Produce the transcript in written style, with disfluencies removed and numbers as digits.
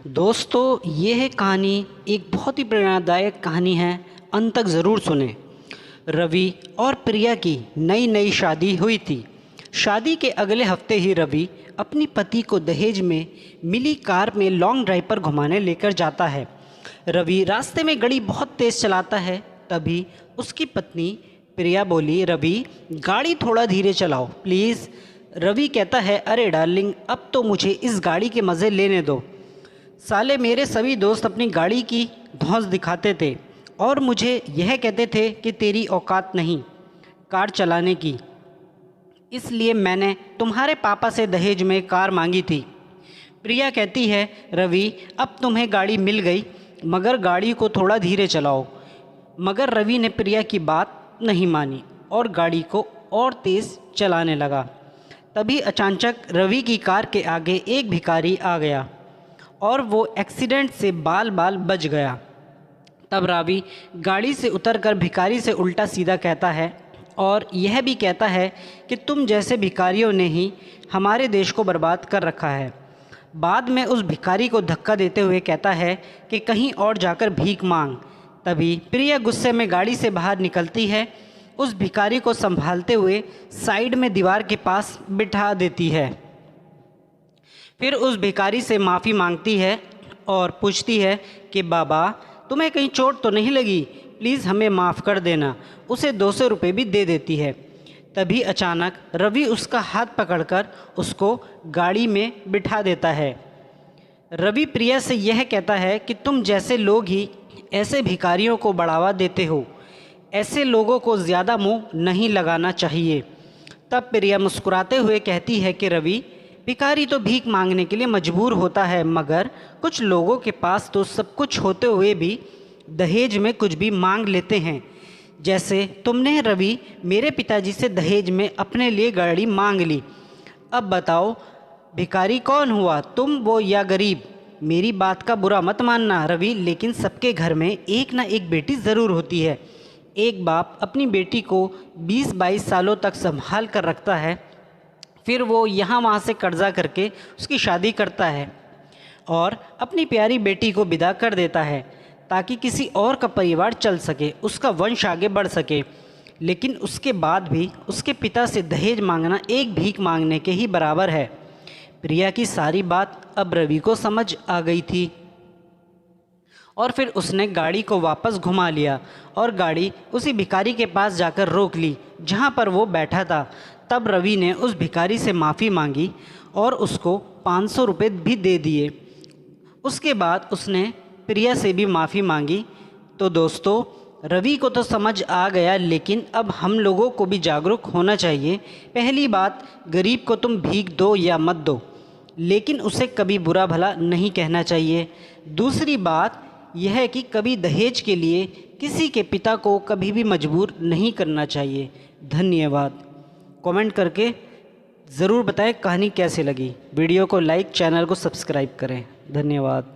दोस्तों ये है कहानी एक बहुत ही प्रेरणादायक कहानी है। अंत तक ज़रूर सुने। रवि और प्रिया की नई नई शादी हुई थी। शादी के अगले हफ्ते ही रवि अपनी पति को दहेज में मिली कार में लॉन्ग ड्राइव पर घुमाने लेकर जाता है। रवि रास्ते में गाड़ी बहुत तेज़ चलाता है। तभी उसकी पत्नी प्रिया बोली, रवि गाड़ी थोड़ा धीरे चलाओ प्लीज़। रवि कहता है, अरे डार्लिंग अब तो मुझे इस गाड़ी के मज़े लेने दो। साले मेरे सभी दोस्त अपनी गाड़ी की धौंस दिखाते थे और मुझे यह कहते थे कि तेरी औकात नहीं कार चलाने की, इसलिए मैंने तुम्हारे पापा से दहेज में कार मांगी थी। प्रिया कहती है, रवि अब तुम्हें गाड़ी मिल गई मगर गाड़ी को थोड़ा धीरे चलाओ। मगर रवि ने प्रिया की बात नहीं मानी और गाड़ी को और तेज़ चलाने लगा। तभी अचानक रवि की कार के आगे एक भिखारी आ गया और वो एक्सीडेंट से बाल बाल बच गया। तब रवि गाड़ी से उतरकर भिखारी से उल्टा सीधा कहता है और यह भी कहता है कि तुम जैसे भिखारियों ने ही हमारे देश को बर्बाद कर रखा है। बाद में उस भिखारी को धक्का देते हुए कहता है कि कहीं और जाकर भीख मांग। तभी प्रिया गुस्से में गाड़ी से बाहर निकलती है, उस भिखारी को संभालते हुए साइड में दीवार के पास बिठा देती है। फिर उस भिखारी से माफ़ी मांगती है और पूछती है कि बाबा तुम्हें कहीं चोट तो नहीं लगी, प्लीज़ हमें माफ़ कर देना। उसे 200 रुपये भी दे देती है। तभी अचानक रवि उसका हाथ पकड़कर उसको गाड़ी में बिठा देता है। रवि प्रिया से यह कहता है कि तुम जैसे लोग ही ऐसे भिखारियों को बढ़ावा देते हो, ऐसे लोगों को ज़्यादा मुँह नहीं लगाना चाहिए। तब प्रिया मुस्कुराते हुए कहती है कि रवि भिखारी तो भीख मांगने के लिए मजबूर होता है, मगर कुछ लोगों के पास तो सब कुछ होते हुए भी दहेज में कुछ भी मांग लेते हैं। जैसे तुमने रवि मेरे पिताजी से दहेज में अपने लिए गाड़ी मांग ली। अब बताओ भिखारी कौन हुआ, तुम वो या गरीब? मेरी बात का बुरा मत मानना रवि, लेकिन सबके घर में एक ना एक बेटी ज़रूर होती है। एक बाप अपनी बेटी को 20-22 सालों तक संभाल कर रखता है, फिर वो यहाँ वहाँ से कर्जा करके उसकी शादी करता है और अपनी प्यारी बेटी को विदा कर देता है ताकि किसी और का परिवार चल सके, उसका वंश आगे बढ़ सके। लेकिन उसके बाद भी उसके पिता से दहेज मांगना एक भीख मांगने के ही बराबर है। प्रिया की सारी बात अब रवि को समझ आ गई थी और फिर उसने गाड़ी को वापस घुमा लिया और गाड़ी उसी भिखारी के पास जाकर रोक ली जहाँ पर वो बैठा था। तब रवि ने उस भिखारी से माफ़ी मांगी और उसको 500 रुपये भी दे दिए। उसके बाद उसने प्रिया से भी माफ़ी मांगी। तो दोस्तों रवि को तो समझ आ गया, लेकिन अब हम लोगों को भी जागरूक होना चाहिए। पहली बात, गरीब को तुम भीख दो या मत दो, लेकिन उसे कभी बुरा भला नहीं कहना चाहिए। दूसरी बात यह है कि कभी दहेज के लिए किसी के पिता को कभी भी मजबूर नहीं करना चाहिए। धन्यवाद। कमेंट करके ज़रूर बताएं कहानी कैसे लगी। वीडियो को लाइक, चैनल को सब्सक्राइब करें। धन्यवाद।